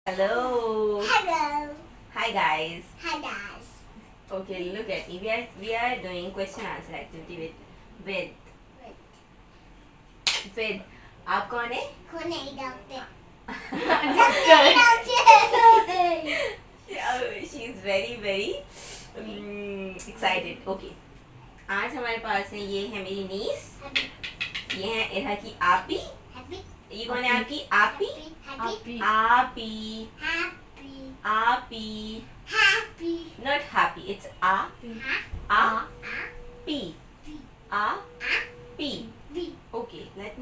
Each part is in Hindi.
Hello. Hello. Hi guys. Hi guys. Okay, look at me. We are doing question answer activity with with. आप कौन है? कौन है doctor? She is very excited. Okay. आज हमारे पास है ये है मेरी नीस. ये है इरहा की आपी. ये कौन है आपकी? आपी. आपी. Happy. Not happy. It's a. P. P. Okay. Let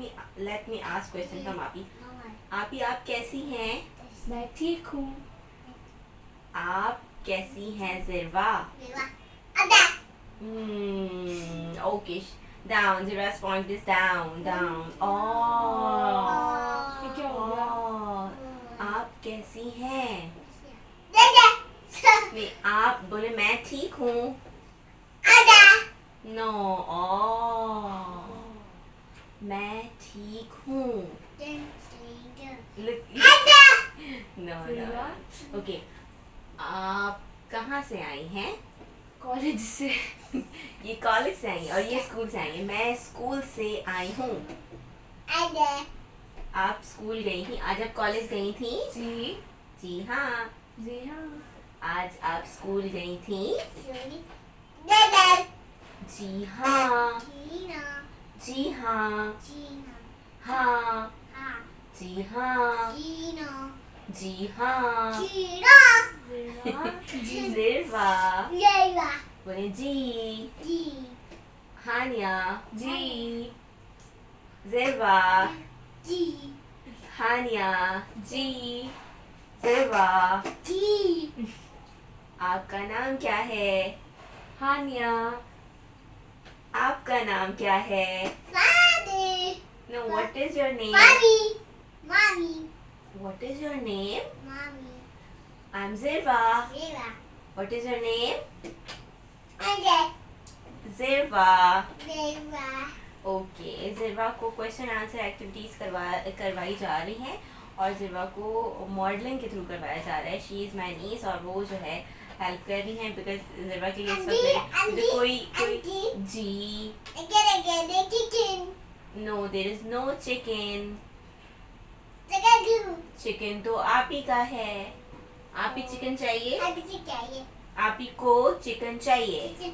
me ask question from Api. Api, आप कैसी हैं? मैं ठीक हूँ. आप कैसी हैं ज़िरवा? Okay. Down. Zirwa's point is down. Oh. ये क्या हो गया? आप कैसी हैं? नहीं, आप बोले मैं ठीक हूँ. नो. मैं ठीक हूँ. नो. ओके. आप कहाँ से आई हैं? कॉलेज से. ये कॉलेज से आई है और ये स्कूल से आई है. मैं स्कूल से आई हूँ. आप स्कूल गई थी. आज आप कॉलेज गई थी? जी हाँ. आज आप स्कूल गई थी? जी हाँ. जी हाँ. हाँ. जी हाँ. जी हाँ. ज़िरवा. बोले जी. हानिया. जी. ज़िरवा. हानिया. जी. ज़िरवा. आपका नाम क्या है? हानिया. आपका नाम क्या है? No, what is your name? What is your name? I'm Zirwa. What is your name? Zirwa. Okay, Zirwa को क्वेश्चन आंसर एक्टिविटीज करवाई जा रही हैं और ज़िरवा को मॉडलिंग के थ्रू करवाया जा रहा है. शी इज़ माई नीस और वो जो है हेल्प कर रही हैं बिकॉज ज़िरवा के लिए इस वक्त कोई जी. No, there is no chicken. Chicken तो आप ही का है. आप ही चिकन चाहिए. आप ही को चिकन चाहिए.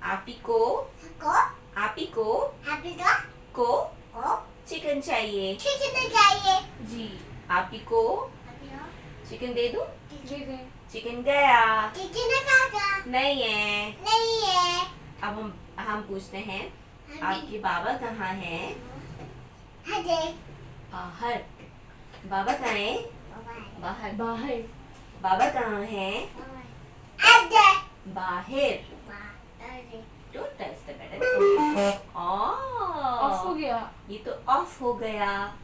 आप ही को चिकन चाहिए. जी. आप ही को चिकन दे दूं? चिकन गया. नहीं है. अब हम पूछते हैं आपके बाबा कहाँ हैं? बाहर. बाबा कहाँ है? बाहर. बाबा कहाँ हैं? बाहर. Don't touch the button. Of हो गया. ये तो ऑफ हो गया.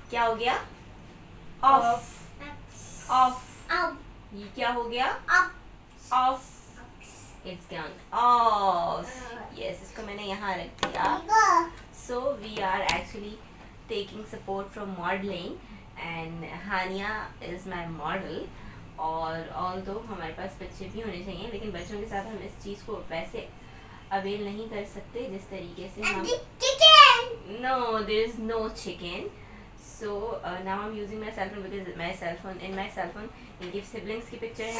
क्या हो गया? ऑफ. ये क्या हो गया? Of. It's gone off. Yes, इसको मैंने यहाँ रख दिया. So we are actually taking support from modeling and Hania is my model. और although हमारे पास बच्चे भी होने चाहिए लेकिन बच्चों के साथ हम इस चीज़ को वैसे अवेल नहीं कर सकते जिस तरीके से हम. No, there is no chicken. So now I'm using my cell phone because my cell phone इनके siblings की picture है.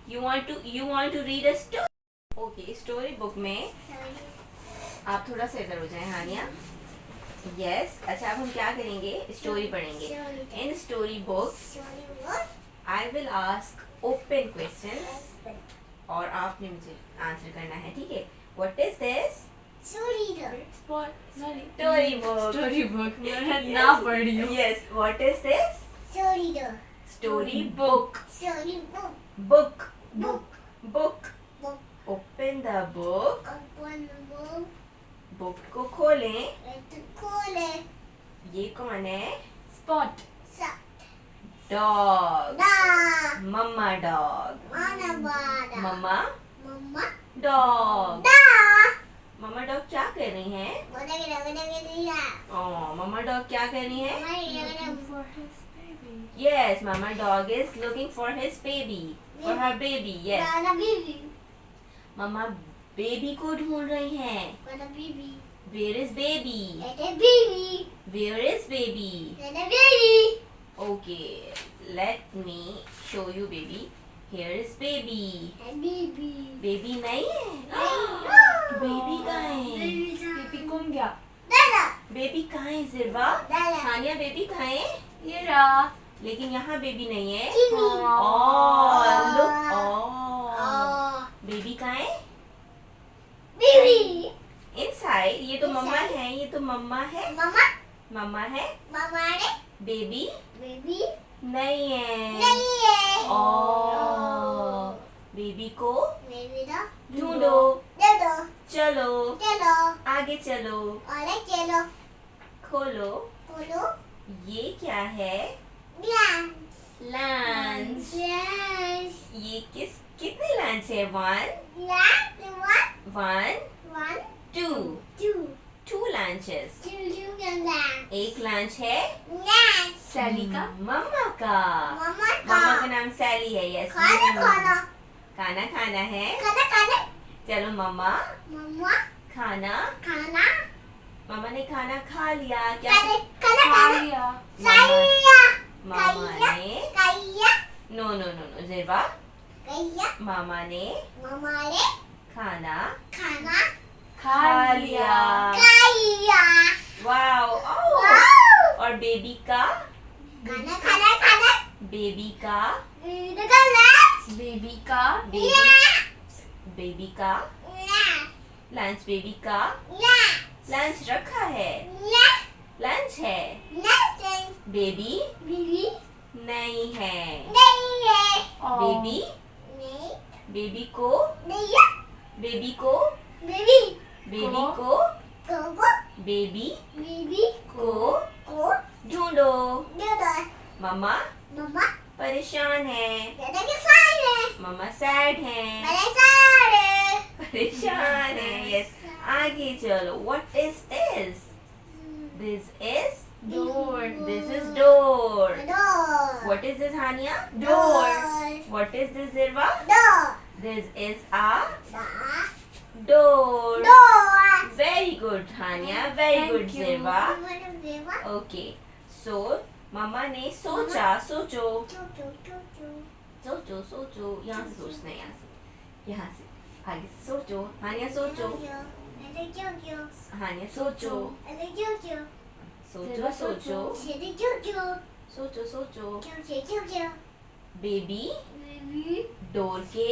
You want to read a story? Okay, story book में आप थोड़ा सा इधर हो जाएं हानिया. Yes. अच्छा, अब हम क्या करेंगे? स्टोरी पढ़ेंगे. In story book I will ask open questions और आपने मुझे आंसर करना है. ठीक है? What is this? Story book. मैं ना पढ़ रही हूँ. Yes. What is this? Story book. Book. Open the book. Book को खोलें. ये कौन है? स्पॉट. डॉग. मम्मा डॉग. मम्मा डॉग. मम्मा डॉग क्या कर रही हैं? मम्मा डॉग क्या कर रही हैं? baby. Yes, mama dog is looking for his baby. For her baby, yes. मम्मा बेबी को ढूंढ रही हैं. Where is baby? Where is baby? Okay, let me show you baby. Here is baby. Baby नहीं है. Baby कहाँ है? Baby गुम गया. बेबी कहाँ है जिरवा? हानिया बेबी कहाँ है? ये रहा. लेकिन यहाँ बेबी नहीं है. हाँ. Oh, look. Oh. बेबी कहाँ है? Inside. ये तो मम्मा है. ये तो मम्मा है. मम्मा है. बेबी नहीं है. Oh. बेबी को ढूंढो. चलो. आगे चलो. खोलो. ये क्या है? लंच. ये कितने लंच है? One, two lunches. एक लंच है सैली का. मम्मा का. मम्मा का नाम सैली है. यस. खाना खाना है. चलो मम्मा खाना. मम्मा ने खाना खा लिया. क्या खा लिया. मामा ने नो जिरवा. मामा ने खाना खा लिया. वाओ. और बेबी का बेबी का लंच. बेबी का लंच रखा है. लंच है. बेबी नहीं है. बेबी को ढूंढो. मम्मा परेशान है. मम्मा सैड है. परेशान है. यस. आगे चलो. What is this? This is door. What is this Hania? Door. What is this Zirwa? This is a door. Very good Hania. Very Thank good you. Zirwa. Okay. So मम्मा ने सोचो. यहाँ से सोचना है. यहाँ से आगे से सोचो. हानिया सोचो. हानिया सोचो. सोचो. बेबी डोर के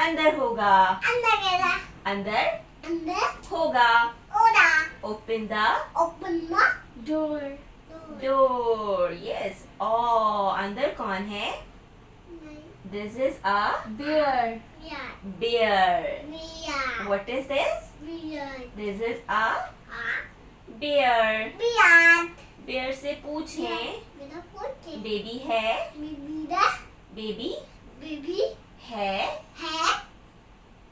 अंदर होगा. अंदर होगा. Open the door. यस. अंदर कौन है? This is a bear. What is this? This is a bear. bear से पूछें. बेबी है. बेबी है.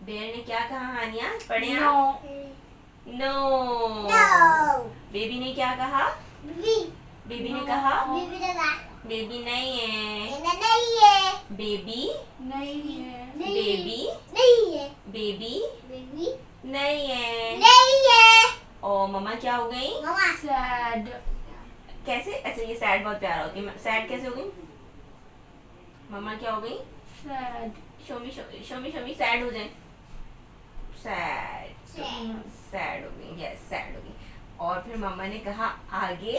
बेयर ने क्या कहा हानिया? पढ़े आप? नो. बेबी ने क्या कहा? बेबी ने कहा बेबी नहीं है. बेबी नहीं है. और मम्मा क्या हो गई? सैड. कैसे? अच्छा ये सैड बहुत प्यारा होती है. सैड कैसे हो गई? मम्मा क्या हो गई? सैड. शोमी सैड हो जाए. सैड हो गई. यस सैड हो गई. और फिर मम्मा ने कहा आगे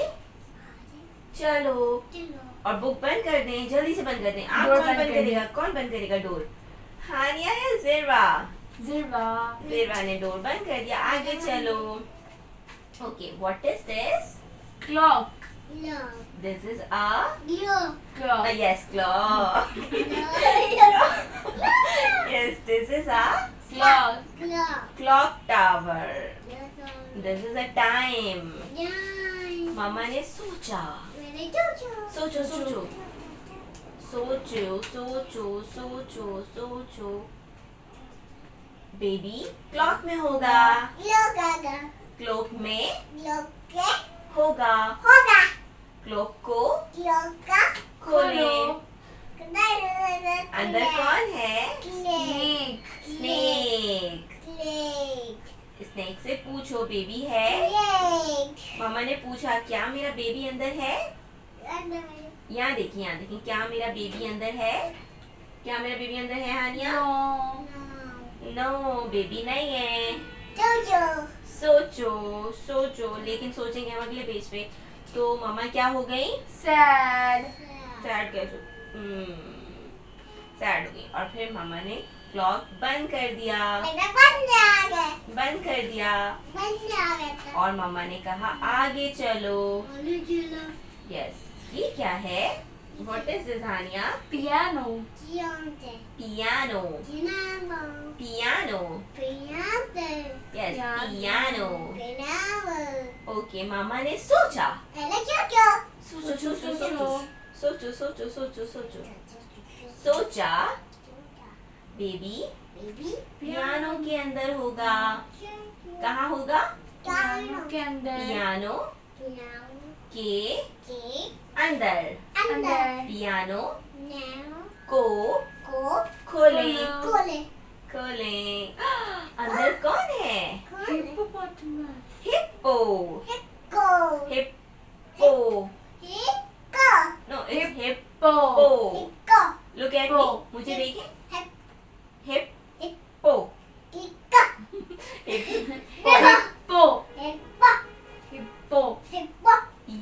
चलो. और बुक बंद कर दें. जल्दी से बंद कर दें. आप कौन बंद करेगा डोर? हानिया या जिरवा ने डोर बंद कर दिया. आगे चलो. Okay. What is this? Clock. This is a clock. yes clock. Yes, this is a clock tower. This is a time. मामा ने सोचा. सोचो. बेबी क्लॉक में होगा. क्लॉक में होगा. क्लॉक को खोले। अंदर कौन है? Snake. स्नेक। स्नेक से पूछो बेबी है? मामा ने पूछा क्या मेरा बेबी अंदर है? यहाँ देखिए क्या मेरा बेबी अंदर है? क्या मेरा बेबी अंदर है हानिया? No. नो बेबी नहीं है। सोचो लेकिन सोचेंगे हम अगले पेज पे। तो मामा क्या हो गई? Sad. सैड कैसे? सैड हो गई। और फिर मामा ने क्लॉक बंद कर दिया। और मामा ने कहा आगे चलो। यस, ये क्या है? What is this Haniya? Piano. Piano. Yes, piano. Okay, मामा ने सोचा। सोचा बेबी पियानो के अंदर होगा। कहाँ होगा? Piano के अंदर. पियानो के अंदर। अंदर. पियानो को खोले। अंदर कौन है? Hippopotamus. Hippo. No, it's hippo. Look at me, मुझे देखिए। Hippo. Hippo.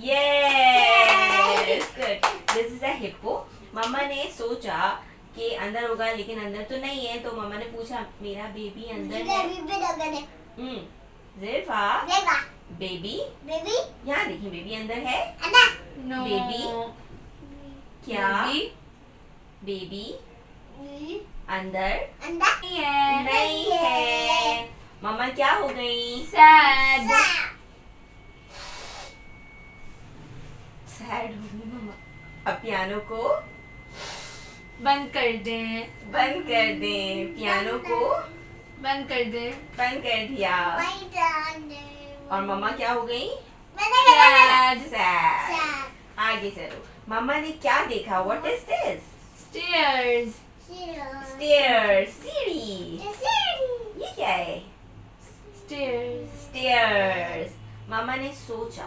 Yes, good. This is a hippo. मामा ने सोचा कि अंदर होगा लेकिन अंदर तो नहीं है, तो मामा ने पूछा मेरा बेबी अंदर है? ज़िरवा बेबी, यहाँ देखिए बेबी अंदर है? No. बेबी क्या? Baby. बेबी अंदर Yeah. नहीं है। मामा क्या हो गई? Sad. सैड हो गई मामा। अब पियानो को बंद कर दे. पियानो को बंद कर दे. बंद कर दिया। और मामा क्या हो गई? Sad. सैड। आगे चलो। मामा ने क्या देखा? What is this? Stairs. Stairs, सीढ़ी। ये क्या है? Stairs. स्टेयर्स। मामा ने सोचा।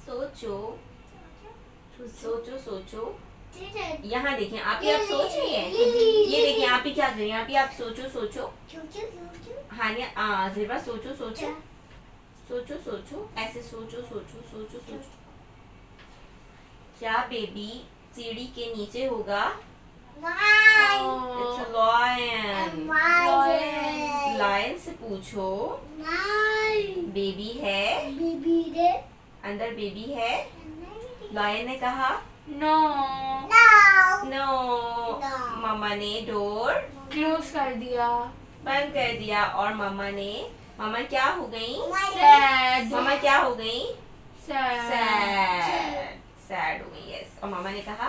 सोचो। यहाँ देखिए आप ही, आप सोच रही हैं। ये देखिए आप ही क्या कर रही हैं? आप ही, आप सोचो। हानिया ज़िरवा सोचो। ऐसे सोचो। क्या बेबी सीढ़ी के नीचे होगा? It's a lion. लायन से पूछो बेबी है? अंदर बेबी है? लायन ने कहा No. नो। मामा ने डोर Close कर दिया. बंद कर दिया। और मामा क्या हो गई? Sad. मामा क्या हो गई? Sad. सैड हो गई। यस। और मामा ने कहा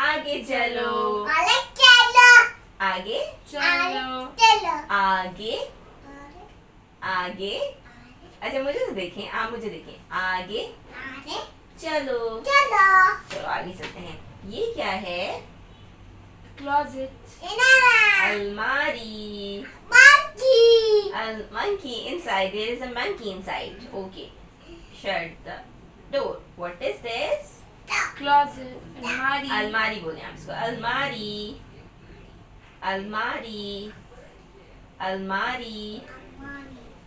आगे चलो। आगे अच्छा, मुझे तो देखें, आप मुझे देखें। आगे चलो आगे चलते हैं। ये क्या है? Closet. अलमारी। Monkey inside. There is a monkey inside. Okay. Shut the door. What is this? Closet. अलमारी. अलमारी बोले आप इसको। अलमारी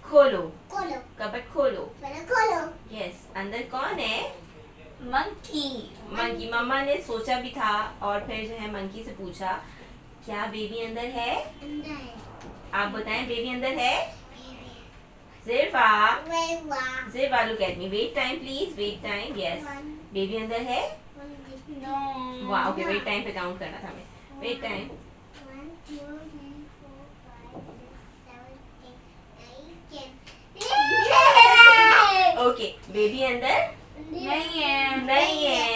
खोलो। कबट खोलो। यस। अंदर कौन है? मंकी। मम्मा ने सोचा भी था और फिर जो है मंकी से पूछा क्या बेबी अंदर है? आप बताएं बेबी अंदर है? Zirwa look at me. Wait time please. Wait time. Yes. Baby अंदर है? No. वाह, ओके, वेट टाइम पे काउंट करना था हमें। Wait time. ओके, बेबी अंदर नहीं है।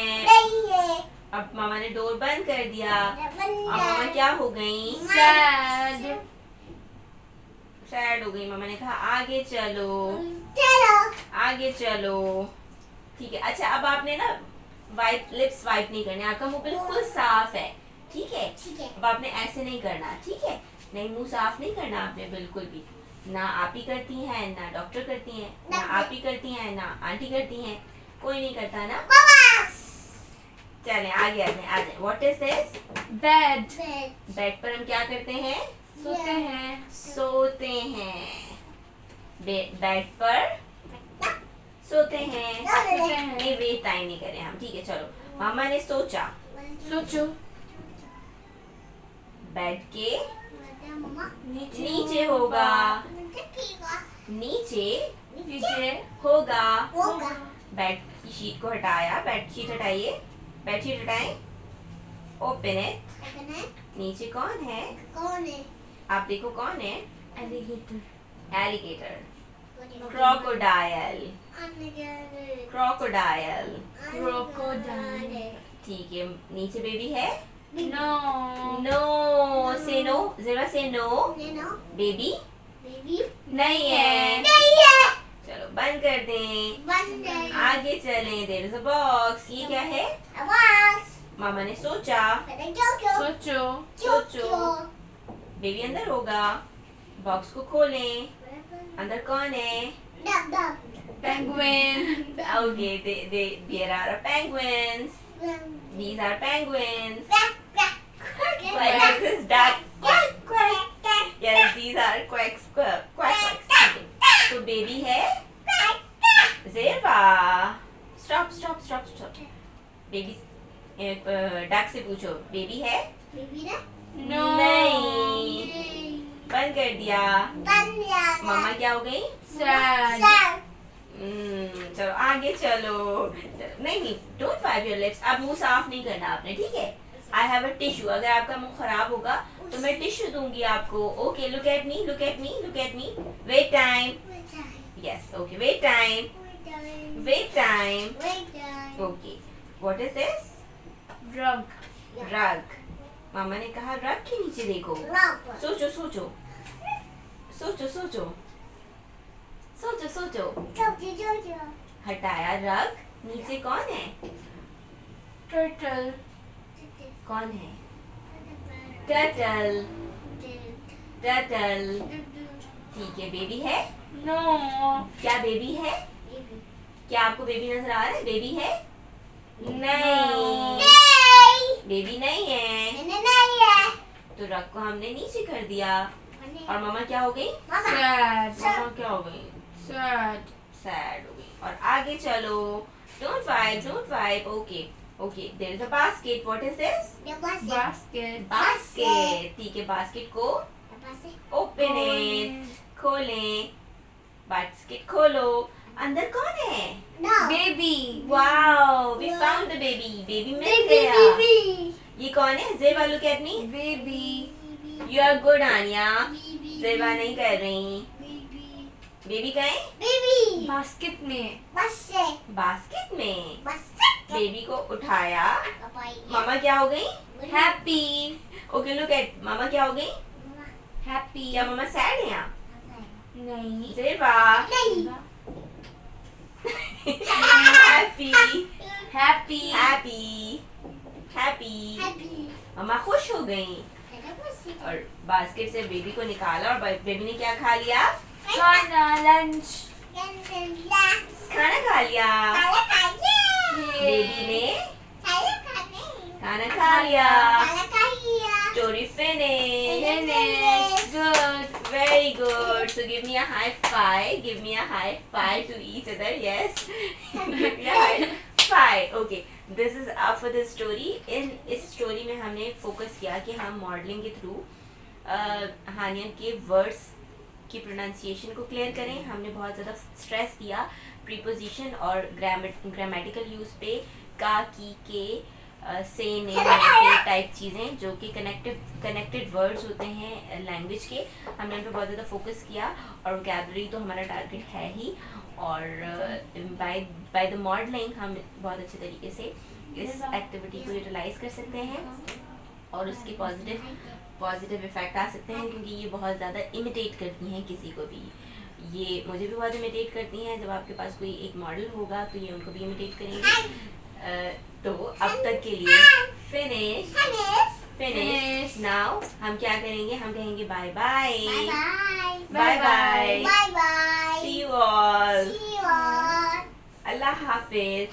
अब मामा ने डोर बंद कर दिया। अब मामा क्या हो गई? सैड हो गई। मामा ने कहा आगे चलो। ठीक है। अच्छा अब आपने ना वाइप लिप्स वाइप नहीं करने, आपका मुंह बिल्कुल साफ है, ठीक है। अब आपने ऐसे नहीं करना, ठीक है। नहीं, मुंह साफ नहीं करना आपने बिल्कुल भी। ना आप ही करती हैं, ना डॉक्टर करती हैं, ना आप ही करती हैं, ना आंटी करती हैं, कोई नहीं करता ना। चलें आगे आते हैं, आ जाए। What is this? Bed. Bed पर हम क्या करते हैं? सोते हैं। सोते हैं। बेड पर सोते हैं। सोते हैं। नहीं वेट टाइम नहीं करें हम, ठीक है। चलो, मामा ने सोचा सोचो। बेड के नीचे नीचे होगा, नीचे नीचे होगा। बेड की शीट को हटाया, बेड शीट हटाइए, बेड शीट हटाएं, ओपन इट। नीचे कौन है? आप देखो कौन है? Alligator. Alligator, crocodile, crocodile. Crocodile. ठीक है, नीचे बेबी है? नो। नो से नो, जरा से नो। बेबी नहीं है। चलो बंद कर दें, आगे चलें। देयर इज अ बॉक्स, ये क्या है? मामा ने सोचा, सोचो। सोचो। बेबी अंदर होगा, बॉक्स को खोलें, अंदर कौन है? Penguin. Okay, there are penguins. These are penguins. Quack, this is duck. Yes, these are quacks. Quacks. So baby है? Zirwa. Stop. Baby, duck से पूछो, baby है? नो। नहीं। बंद कर दिया। मामा क्या हो गई? सैड। चलो आगे चलो। नहीं, डोंट वाइप योर लिप्स। अब मुंह साफ नहीं करना आपने, ठीक है। आई हैव अ टिश्यू, अगर आपका मुंह खराब होगा तो मैं टिश्यू दूंगी आपको। Okay, look at me, look at me, look at me. Wait time. Yes, okay, wait time, wait time. Okay, what is this? Rug. Rug. मामा ने कहा रग के नीचे देखो। सोचो सोचो सोचो सोचो सोचो सोचो। हटाया रग, नीचे कौन है? टर्टल। कौन है? Turtle, turtle. ठीक है, बेबी है? नो। क्या बेबी है? क्या आपको बेबी नजर आ रहा है? बेबी है? नहीं, बेबी नहीं है। तो रग को हमने नीचे कर दिया और मामा क्या हो गई? सैड। मामा क्या हो गई? सैड। सैड हो गई। और आगे चलो। Don't wipe. Okay, there is a basket. What is this? Basket. Basket. ठीक है, बास्केट को ओपन इट, खोलें। बास्केट खोलो, अंदर कौन है? Baby. Wow, we found the baby. Baby मिल गया। ये कौन है? Zeba, look at me. Baby. You are good Aniya. Zeba नहीं कर रही। बेबी कहाँ है? बास्केट में। बास्केट में। बेबी को उठाया, मामा क्या हो गई? हैप्पी। ओके, लुक एट, मामा क्या हो गई? हैप्पी। क्या मामा सैड है यहाँ? नहीं। Zeba happy, happy. हैप्पी। मामा खुश हो गई और बास्केट से बेबी को निकाला और बेबी ने क्या खा लिया? खाना, लंच। खाना खा लिया। बेबी ने खाना खा लिया। Story finish. Good. Very good. So give me a high five. Give me a high five to each other. Yes. Give me a high five. Okay. This is up for the story. इस स्टोरी में हमने फोकस किया कि हम मॉडलिंग के थ्रू हानिया के वर्ड्स की प्रोनाउंसिएशन को क्लियर करें। हमने बहुत ज़्यादा स्ट्रेस दिया प्रीपोजिशन और ग्रामेटिकल यूज़ पे, का, की, के, से, ने, टाइप चीज़ें जो कि कनेक्टेड वर्ड्स होते हैं लैंग्वेज के। हमने उन पर बहुत ज़्यादा फोकस किया और वोकैबुलरी तो हमारा टारगेट है ही। और बाय द मॉडलिंग हम बहुत अच्छे तरीके से इस एक्टिविटी को यूटिलाइज कर सकते हैं और उसके पॉजिटिव इफेक्ट आ सकते हैं, क्योंकि ये बहुत ज़्यादा इमिटेट करती हैं किसी को भी। ये मुझे भी बहुत इमिटेट करती हैं। जब आपके पास कोई एक मॉडल होगा तो ये उनको भी इमिटेट करेंगे। तो अब तक के लिए फिनिश फिनिश। नाउ हम क्या करेंगे, हम कहेंगे bye bye bye bye, see you all, Allah Hafiz.